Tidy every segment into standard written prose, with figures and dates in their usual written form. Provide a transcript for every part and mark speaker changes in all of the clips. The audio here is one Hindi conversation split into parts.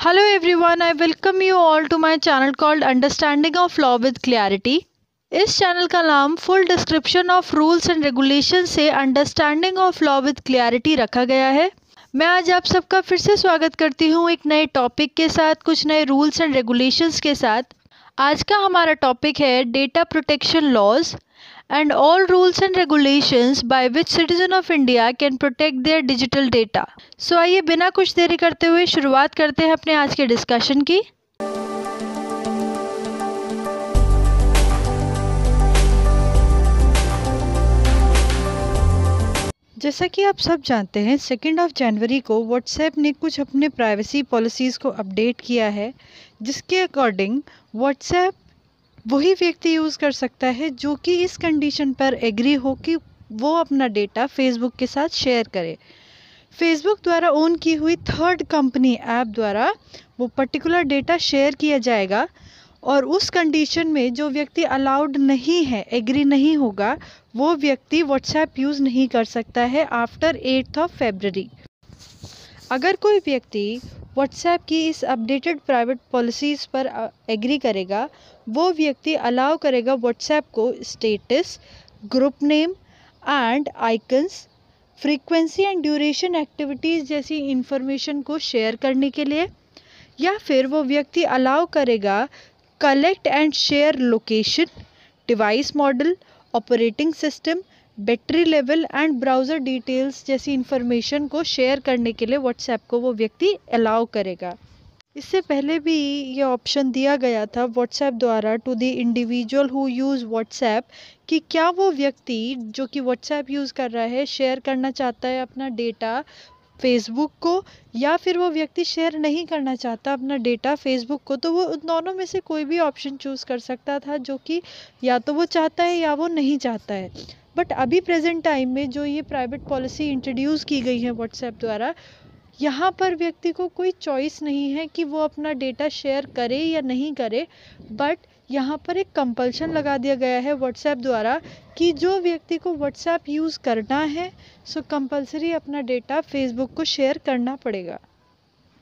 Speaker 1: Hello everyone, I welcome you all to my channel called Understanding of Law with Clarity. इस चैनल का नाम full description of rules and regulation से understanding of law with clarity रखा गया है। मैं आज आप सबका फिर से स्वागत करती हूँ एक नए टॉपिक के साथ, कुछ नए रूल्स एंड रेगुलेशंस के साथ। आज का हमारा टॉपिक है data protection laws and all rules and regulations by which citizen of India can protect their digital data. So आइए बिना कुछ देरी करते हुए शुरुआत करते हैं अपने आज के डिस्कशन की। जैसा कि आप सब जानते हैं 2 जनवरी को व्हाट्सएप ने कुछ अपने प्राइवेसी पॉलिसीज़ को अपडेट किया है, जिसके अकॉर्डिंग व्हाट्सएप वही व्यक्ति यूज़ कर सकता है जो कि इस कंडीशन पर एग्री हो कि वो अपना डेटा फेसबुक के साथ शेयर करे। फेसबुक द्वारा ओन की हुई थर्ड कंपनी ऐप द्वारा वो पर्टिकुलर डेटा शेयर किया जाएगा और उस कंडीशन में जो व्यक्ति अलाउड नहीं है, एग्री नहीं होगा, वो व्यक्ति व्हाट्सएप यूज़ नहीं कर सकता है आफ्टर 8 फरवरी। अगर कोई व्यक्ति व्हाट्सएप की इस अपडेटेड प्राइवेट पॉलिसीज़ पर एग्री करेगा, वो व्यक्ति अलाउ करेगा व्हाट्सएप को status, group name and icons, frequency and duration activities जैसी इंफॉर्मेशन को शेयर करने के लिए, या फिर वो व्यक्ति अलाउ करेगा collect and share location, device model, operating system, battery level and browser details जैसी इंफॉर्मेशन को शेयर करने के लिए व्हाट्सएप को वो व्यक्ति अलाउ करेगा। इससे पहले भी ये ऑप्शन दिया गया था व्हाट्सएप द्वारा to the individual who use WhatsApp कि क्या वो व्यक्ति जो कि व्हाट्सएप यूज़ कर रहा है शेयर करना चाहता है अपना डेटा फेसबुक को, या फिर वो व्यक्ति शेयर नहीं करना चाहता अपना डेटा फेसबुक को। तो वो उन दोनों में से कोई भी ऑप्शन चूज़ कर सकता था, जो कि या तो वो चाहता है या वो नहीं चाहता है। बट अभी प्रेजेंट टाइम में जो ये प्राइवेट पॉलिसी इंट्रोड्यूस की गई है व्हाट्सएप द्वारा, यहाँ पर व्यक्ति को कोई चॉइस नहीं है कि वो अपना डेटा शेयर करे या नहीं करे, बट यहाँ पर एक कंपल्शन लगा दिया गया है व्हाट्सएप द्वारा कि जो व्यक्ति को व्हाट्सएप यूज़ करना है सो कंपल्सरी अपना डेटा फेसबुक को शेयर करना पड़ेगा।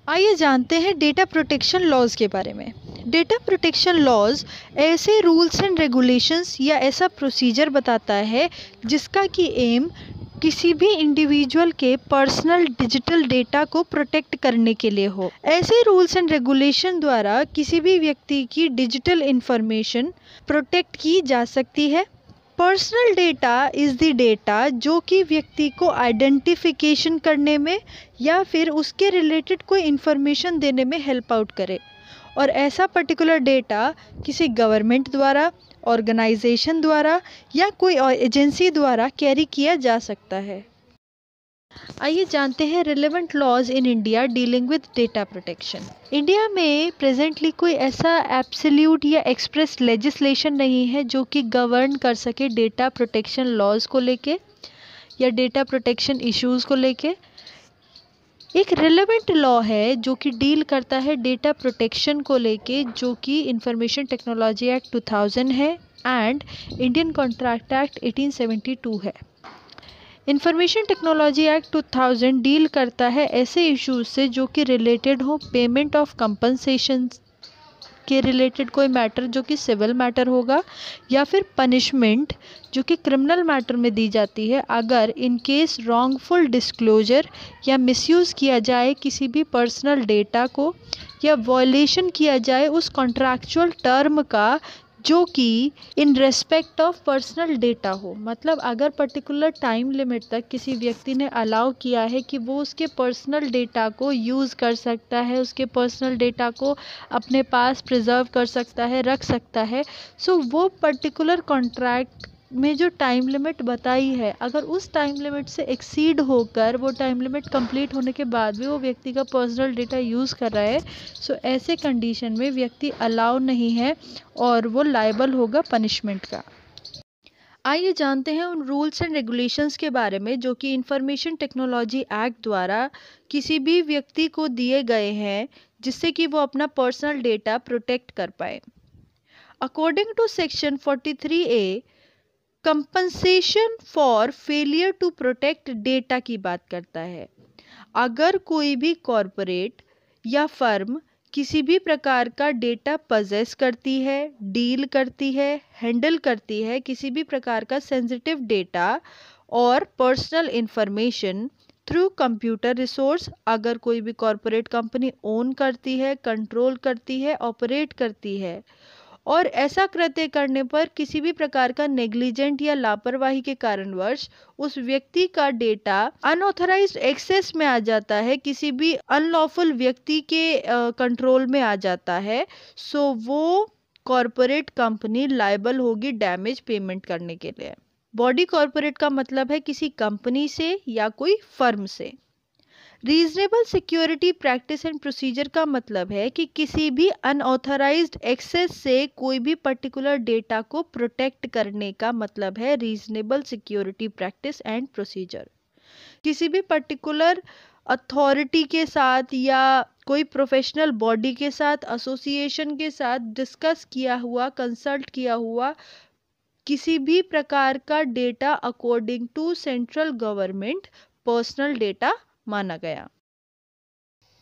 Speaker 1: आइए जानते हैं डेटा प्रोटेक्शन लॉज के बारे में। डेटा प्रोटेक्शन लॉज ऐसे रूल्स एंड रेगुलेशंस या ऐसा प्रोसीजर बताता है जिसका कि एम किसी भी इंडिविजुअल के पर्सनल डिजिटल डेटा को प्रोटेक्ट करने के लिए हो। ऐसे रूल्स एंड रेगुलेशन द्वारा किसी भी व्यक्ति की डिजिटल इंफॉर्मेशन प्रोटेक्ट की जा सकती है। Personal data is the data जो कि व्यक्ति को आइडेंटिफिकेशन करने में या फिर उसके रिलेटेड कोई इन्फॉर्मेशन देने में हेल्प आउट करे, और ऐसा पर्टिकुलर डेटा किसी गवर्नमेंट द्वारा, ऑर्गेनाइजेशन द्वारा या कोई एजेंसी द्वारा कैरी किया जा सकता है। आइए जानते हैं relevant laws in India dealing with data protection. India में प्रेजेंटली कोई ऐसा एब्सोल्यूट या एक्सप्रेस लेजिस्लेशन नहीं है जो कि गवर्न कर सके डेटा प्रोटेक्शन लॉज को लेके या डेटा प्रोटेक्शन इश्यूज़ को लेके। एक रिलेवेंट लॉ है जो कि डील करता है डेटा प्रोटेक्शन को लेके, जो कि इंफॉर्मेशन टेक्नोलॉजी एक्ट 2000 है एंड इंडियन कॉन्ट्रैक्ट एक्ट 1872 है। इंफॉर्मेशन टेक्नोलॉजी एक्ट 2000 डील करता है ऐसे इश्यूज से जो कि रिलेटेड हो पेमेंट ऑफ कंपनसेशन के रिलेटेड कोई मैटर जो कि सिविल मैटर होगा, या फिर पनिशमेंट जो कि क्रिमिनल मैटर में दी जाती है अगर इन केस रॉन्गफुल डिस्क्लोजर या मिसयूज़ किया जाए किसी भी पर्सनल डेटा को, या वॉयलेशन किया जाए उस कॉन्ट्रैक्चुअल टर्म का जो कि in respect of personal data हो। मतलब अगर पर्टिकुलर टाइम लिमिट तक किसी व्यक्ति ने अलाउ किया है कि वो उसके पर्सनल डेटा को यूज़ कर सकता है, उसके पर्सनल डेटा को अपने पास प्रिजर्व कर सकता है, रख सकता है, सो वो पर्टिकुलर कॉन्ट्रैक्ट में जो टाइम लिमिट बताई है, अगर उस टाइम लिमिट से एक्सीड होकर वो टाइम लिमिट कंप्लीट होने के बाद भी वो व्यक्ति का पर्सनल डेटा यूज़ कर रहा है, सो ऐसे कंडीशन में व्यक्ति अलाउ नहीं है और वो लायबल होगा पनिशमेंट का। आइए जानते हैं उन रूल्स एंड रेगुलेशंस के बारे में जो कि इंफॉर्मेशन टेक्नोलॉजी एक्ट द्वारा किसी भी व्यक्ति को दिए गए हैं जिससे कि वो अपना पर्सनल डेटा प्रोटेक्ट कर पाए। According to section 43A, compensation for failure to protect data की बात करता है। अगर कोई भी कॉरपोरेट या फर्म किसी भी प्रकार का डेटा पजेस करती है, डील करती है, हैंडल करती है किसी भी प्रकार का सेंसिटिव डेटा और personal information through computer resource. अगर कोई भी कॉरपोरेट कंपनी ओन करती है, कंट्रोल करती है, ऑपरेट करती है और ऐसा कृत्य करने पर किसी भी प्रकार का नेग्लिजेंट या लापरवाही के कारणवश उस व्यक्ति का डेटा अनऑथराइज्ड एक्सेस में आ जाता है, किसी भी अनलॉफुल व्यक्ति के कंट्रोल में आ जाता है, सो वो कॉरपोरेट कंपनी लायबल होगी डैमेज पेमेंट करने के लिए। बॉडी कॉरपोरेट का मतलब है किसी कंपनी से या कोई फर्म से। Reasonable security practice and procedure का मतलब है कि किसी भी अनऑथराइज्ड एक्सेस से कोई भी पर्टिकुलर डेटा को प्रोटेक्ट करने का मतलब है reasonable security practice and procedure. किसी भी पर्टिकुलर अथॉरिटी के साथ या कोई प्रोफेशनल बॉडी के साथ, एसोसिएशन के साथ डिस्कस किया हुआ, कंसल्ट किया हुआ किसी भी प्रकार का data according to central government personal data माना गया।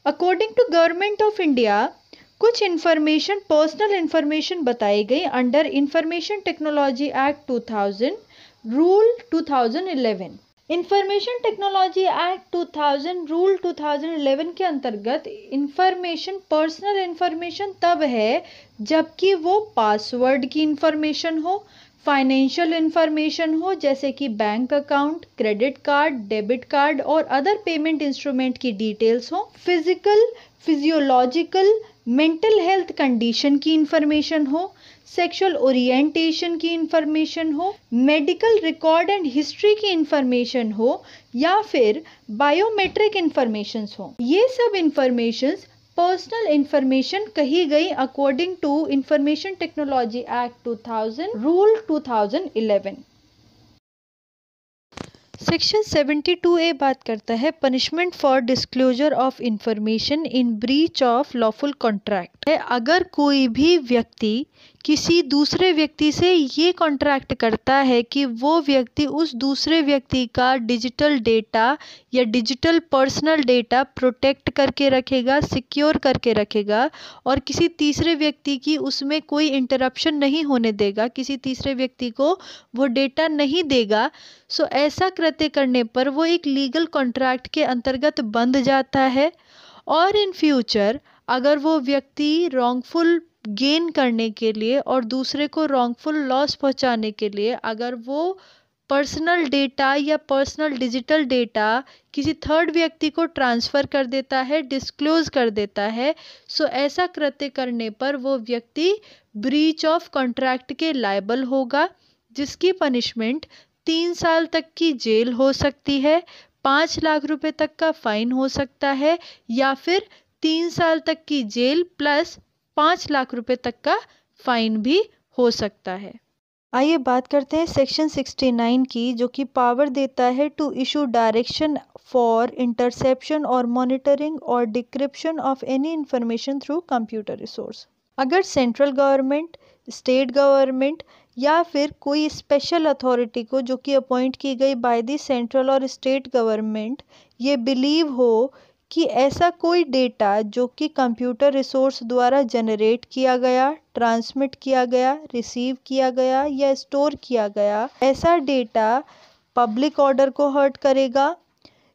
Speaker 1: According to government of India कुछ इंफॉर्मेशन, पर्सनल इंफॉर्मेशन बताई गई under information technology act 2000 rule 2011। Information technology act 2000 rule 2011 के अंतर्गत इंफॉर्मेशन, पर्सनल इंफॉर्मेशन तब है जबकि वो पासवर्ड की इंफॉर्मेशन हो, फाइनेंशियल इंफॉर्मेशन हो जैसे कि bank account, credit card, debit card और अदर पेमेंट इंस्ट्रूमेंट की डिटेल्स हो, physical, physiological, mental health condition की इंफॉर्मेशन हो, सेक्सुअल ओरिएंटेशन की इंफॉर्मेशन हो, मेडिकल रिकॉर्ड एंड हिस्ट्री की इंफॉर्मेशन हो या फिर बायोमेट्रिक इंफॉर्मेशंस हो। ये सब इंफॉर्मेशंस पर्सनल इंफॉर्मेशन कही गई according to information technology act 2000 rule 2011। Section 72A बात करता है punishment for disclosure of information in breach of lawful contract. अगर कोई भी व्यक्ति किसी दूसरे व्यक्ति से ये कॉन्ट्रैक्ट करता है कि वो व्यक्ति उस दूसरे व्यक्ति का डिजिटल डेटा या डिजिटल पर्सनल डेटा प्रोटेक्ट करके रखेगा, सिक्योर करके रखेगा और किसी तीसरे व्यक्ति की उसमें कोई इंटरप्शन नहीं होने देगा, किसी तीसरे व्यक्ति को वो डेटा नहीं देगा, सो ऐसा कृत्य करने पर वो एक लीगल कॉन्ट्रैक्ट के अंतर्गत बंध जाता है। और इन फ्यूचर अगर वो व्यक्ति रॉन्गफुल गेन करने के लिए और दूसरे को रॉन्गफुल लॉस पहुंचाने के लिए अगर वो पर्सनल डेटा या पर्सनल डिजिटल डेटा किसी थर्ड व्यक्ति को ट्रांसफ़र कर देता है, डिस्क्लोज कर देता है, सो ऐसा कृत्य करने पर वो व्यक्ति ब्रीच ऑफ कॉन्ट्रैक्ट के लायबल होगा, जिसकी पनिशमेंट 3 साल तक की जेल हो सकती है, 5 लाख रुपए तक का फाइन हो सकता है या फिर 3 साल तक की जेल प्लस 5 लाख रुपए तक का फाइन भी हो सकता है। आइए बात करते हैं सेक्शन 69 की, जो कि पावर देता है to issue direction for interception और मॉनिटरिंग और decryption of any information through computer resource. अगर सेंट्रल गवर्नमेंट, स्टेट गवर्नमेंट या फिर कोई स्पेशल अथॉरिटी को जो कि अपॉइंट की गई बाय द सेंट्रल और स्टेट गवर्नमेंट ये बिलीव हो कि ऐसा कोई डेटा जो कि कंप्यूटर रिसोर्स द्वारा जनरेट किया गया, ट्रांसमिट किया गया, रिसीव किया गया या स्टोर किया गया, ऐसा डेटा पब्लिक ऑर्डर को हर्ट करेगा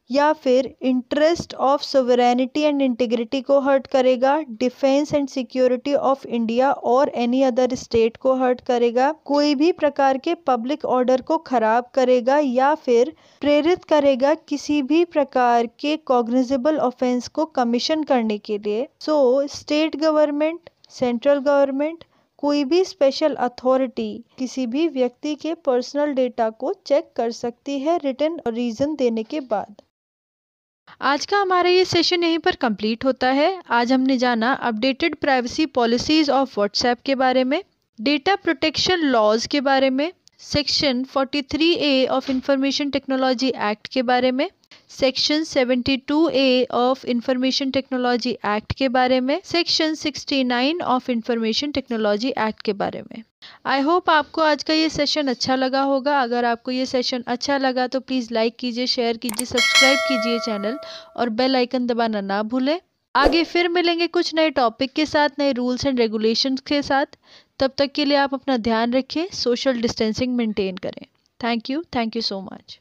Speaker 1: या फिर interest of sovereignty and integrity को हर्ट करेगा, defence and security of India और एनी अदर स्टेट को हर्ट करेगा, कोई भी प्रकार के पब्लिक ऑर्डर को खराब करेगा या फिर प्रेरित करेगा किसी भी प्रकार के कॉग्निजेबल ऑफेंस को कमीशन करने के लिए, सो स्टेट गवर्नमेंट, सेंट्रल गवर्नमेंट, कोई भी स्पेशल अथॉरिटी किसी भी व्यक्ति के पर्सनल डेटा को चेक कर सकती है रिटन रीजन देने के बाद। आज का हमारा ये सेशन यहीं पर कंप्लीट होता है। आज हमने जाना updated privacy policies of WhatsApp के बारे में, डेटा प्रोटेक्शन लॉज के बारे में, section 43A of information technology act के बारे में, section 72A of information technology act के बारे में, section 69 of information technology act के बारे में। आई होप आपको आज का ये सेशन अच्छा लगा होगा। अगर आपको ये सेशन अच्छा लगा तो प्लीज़ लाइक कीजिए, शेयर कीजिए, सब्सक्राइब कीजिए चैनल और बेल आइकन दबाना ना भूलें। आगे फिर मिलेंगे कुछ नए टॉपिक के साथ, नए रूल्स एंड रेगुलेशंस के साथ। तब तक के लिए आप अपना ध्यान रखिए, सोशल डिस्टेंसिंग मेंटेन करें। Thank you so much.